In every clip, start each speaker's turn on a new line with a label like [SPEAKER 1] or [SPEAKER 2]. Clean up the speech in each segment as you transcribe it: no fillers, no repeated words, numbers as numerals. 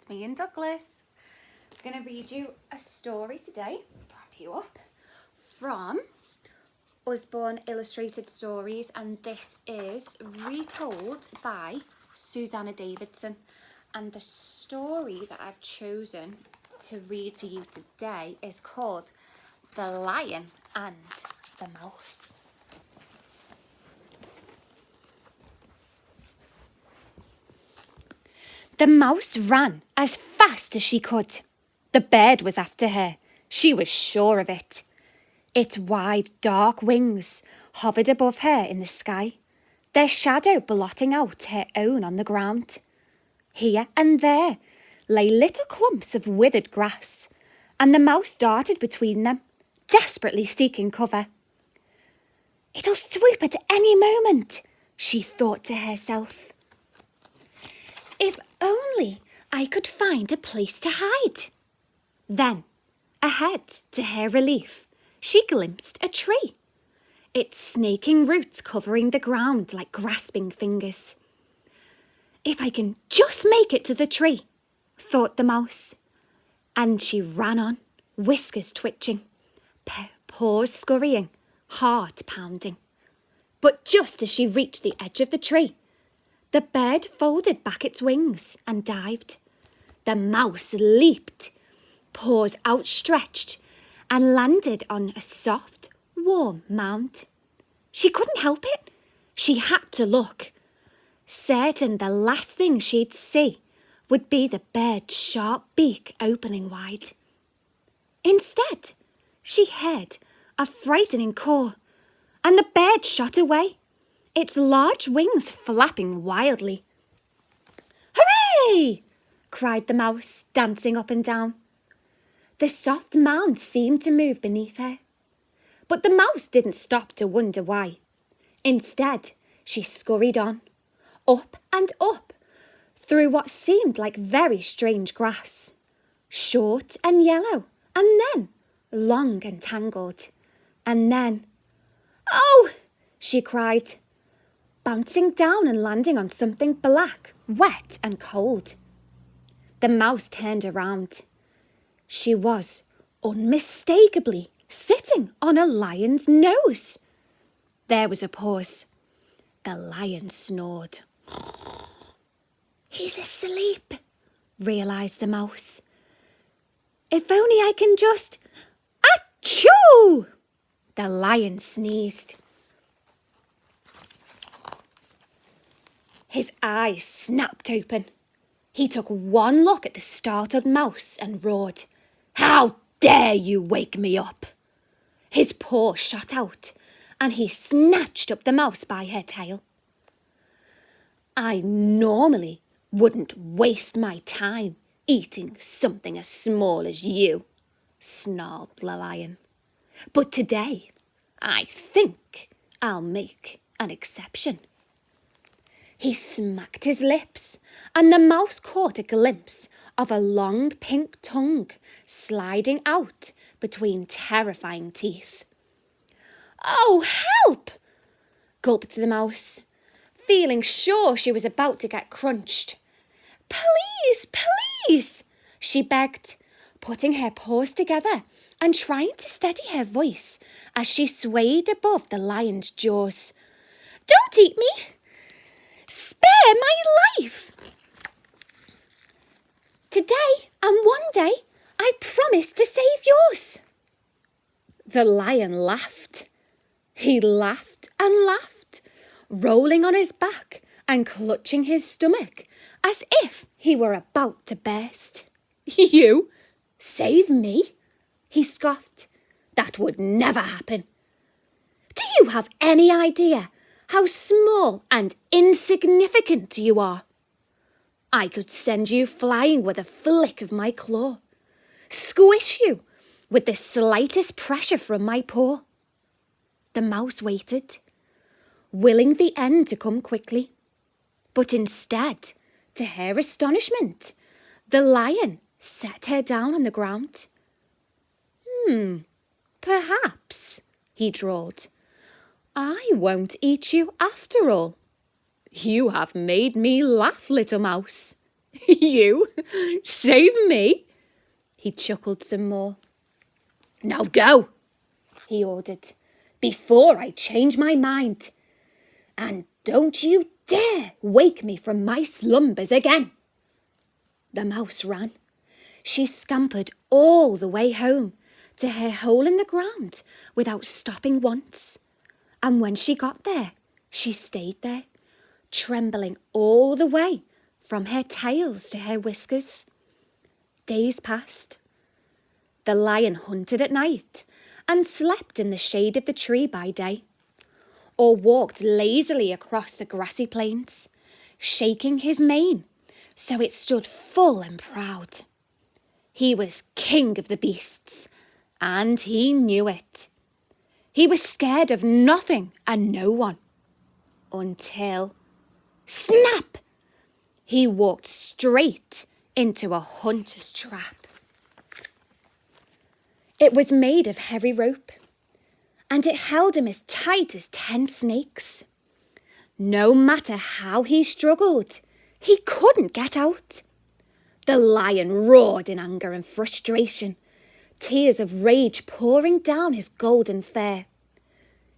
[SPEAKER 1] It's me and Douglas. I'm going to read you a story today, prop you up, from Usborne Illustrated Stories, and this is retold by Susanna Davidson. And the story that I've chosen to read to you today is called The Lion and the Mouse. The mouse ran as fast as she could. The bird was after her. She was sure of it. Its wide, dark wings hovered above her in the sky, their shadow blotting out her own on the ground. Here and there lay little clumps of withered grass, and the mouse darted between them, desperately seeking cover. "It'll swoop at any moment," she thought to herself. "If only I could find a place to hide." Then, ahead, to her relief, she glimpsed a tree, its snaking roots covering the ground like grasping fingers. "If I can just make it to the tree," thought the mouse. And she ran on, whiskers twitching, paws scurrying, heart pounding. But just as she reached the edge of the tree, the bird folded back its wings and dived. The mouse leaped, paws outstretched, and landed on a soft, warm mound. She couldn't help it. She had to look, certain the last thing she'd see would be the bird's sharp beak opening wide. Instead, she heard a frightening caw, and the bird shot away, its large wings flapping wildly. "Hooray!" cried the mouse, dancing up and down. The soft mound seemed to move beneath her. But the mouse didn't stop to wonder why. Instead, she scurried on, up and up, through what seemed like very strange grass, short and yellow, and then long and tangled, and then, "Oh!" she cried, bouncing down and landing on something black, wet and cold. The mouse turned around. She was unmistakably sitting on a lion's nose. There was a pause. The lion snored. "He's asleep," realised the mouse. "If only I can just... Achoo!" The lion sneezed. His eyes snapped open. He took one look at the startled mouse and roared, "How dare you wake me up!" His paw shot out, and he snatched up the mouse by her tail. "I normally wouldn't waste my time eating something as small as you," snarled the lion. "But today, I think I'll make an exception." He smacked his lips, and the mouse caught a glimpse of a long pink tongue sliding out between terrifying teeth. "Oh, help!" gulped the mouse, feeling sure she was about to get crunched. "Please, please," she begged, putting her paws together and trying to steady her voice as she swayed above the lion's jaws. "Don't eat me! Spare my life! Today and one day I promise to save yours." The lion laughed. He laughed and laughed, rolling on his back and clutching his stomach as if he were about to burst. "You save me?" he scoffed. "That would never happen. Do you have any idea how small and insignificant you are? I could send you flying with a flick of my claw, squish you with the slightest pressure from my paw." The mouse waited, willing the end to come quickly. But instead, to her astonishment, the lion set her down on the ground. Perhaps," he drawled, "I won't eat you after all. You have made me laugh, little mouse. You? Save me? He chuckled some more. Now go, he ordered, before I change my mind. And don't you dare wake me from my slumbers again. The mouse ran. She scampered all the way home to her hole in the ground without stopping once. And when she got there, she stayed there, trembling all the way from her tails to her whiskers. Days passed. The lion hunted at night and slept in the shade of the tree by day, or walked lazily across the grassy plains, shaking his mane so it stood full and proud. He was king of the beasts, and he knew it. He was scared of nothing and no one, until, snap! He walked straight into a hunter's trap. It was made of heavy rope, and it held him as tight as 10 snakes. No matter how he struggled, he couldn't get out. The lion roared in anger and frustration, tears of rage pouring down his golden fur.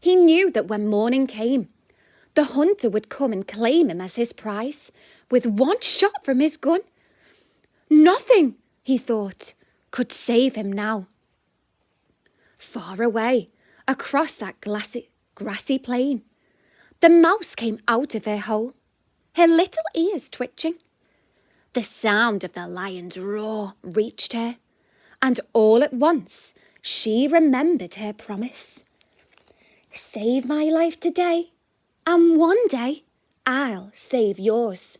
[SPEAKER 1] He knew that when morning came, the hunter would come and claim him as his prize, with one shot from his gun. Nothing, he thought, could save him now. Far away, across that grassy plain, the mouse came out of her hole, her little ears twitching. The sound of the lion's roar reached her, and all at once she remembered her promise. Save my life today, and one day I'll save yours.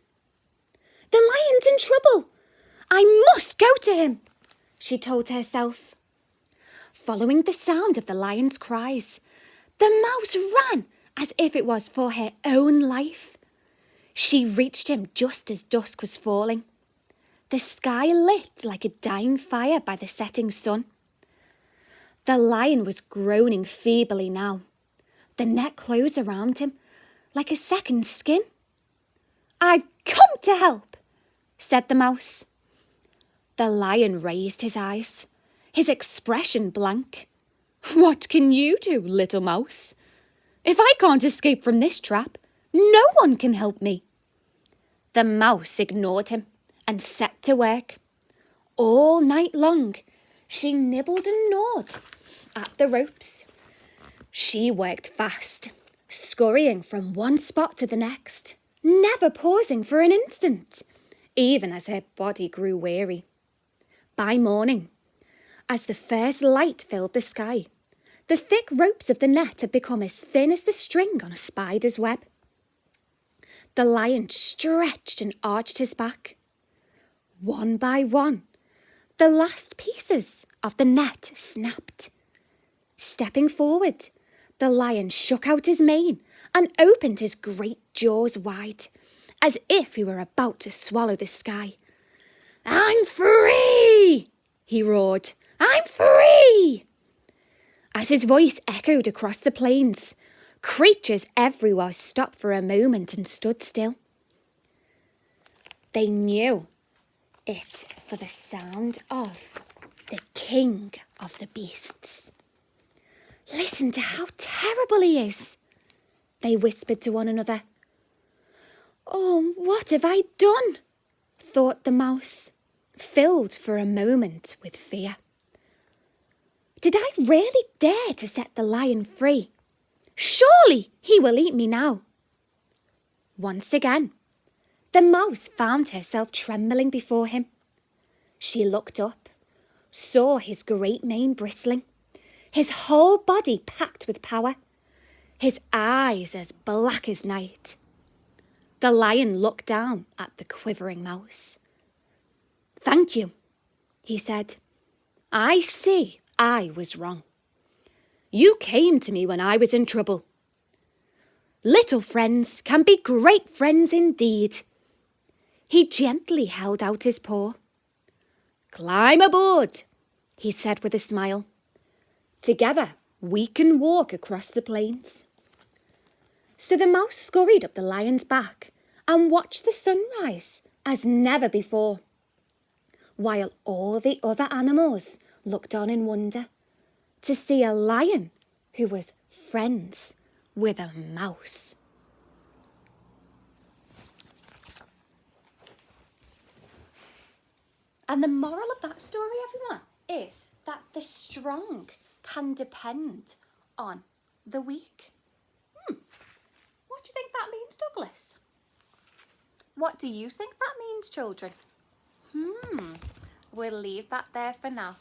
[SPEAKER 1] The lion's in trouble. I must go to him, she told herself. Following the sound of the lion's cries, the mouse ran as if it was for her own life. She reached him just as dusk was falling. The sky lit like a dying fire by the setting sun. The lion was groaning feebly now. The net closed around him like a second skin. I've come to help, said the mouse. The lion raised his eyes, his expression blank. What can you do, little mouse? If I can't escape from this trap, no one can help me. The mouse ignored him and set to work. All night long, she nibbled and gnawed at the ropes. She worked fast, scurrying from one spot to the next, never pausing for an instant, even as her body grew weary. By morning, as the first light filled the sky, the thick ropes of the net had become as thin as the string on a spider's web. The lion stretched and arched his back. One by one, the last pieces of the net snapped. Stepping forward, the lion shook out his mane and opened his great jaws wide, as if he were about to swallow the sky. I'm free, he roared. I'm free! As his voice echoed across the plains, creatures everywhere stopped for a moment and stood still. They knew it for the sound of the king of the beasts. Listen to how terrible he is, they whispered to one another. Oh, what have I done? Thought the mouse, filled for a moment with fear. Did I really dare to set the lion free? Surely he will eat me now. Once again, the mouse found herself trembling before him. She looked up, saw his great mane bristling, his whole body packed with power, his eyes as black as night. The lion looked down at the quivering mouse. Thank you, he said. I see I was wrong. You came to me when I was in trouble. Little friends can be great friends indeed. He gently held out his paw. Climb aboard, he said with a smile. Together we can walk across the plains. So the mouse scurried up the lion's back and watched the sunrise as never before, while all the other animals looked on in wonder to see a lion who was friends with a mouse. And the moral of that story, everyone, is that the strong can depend on the weak. What do you think that means, Douglas? What do you think that means, children? We'll leave that there for now.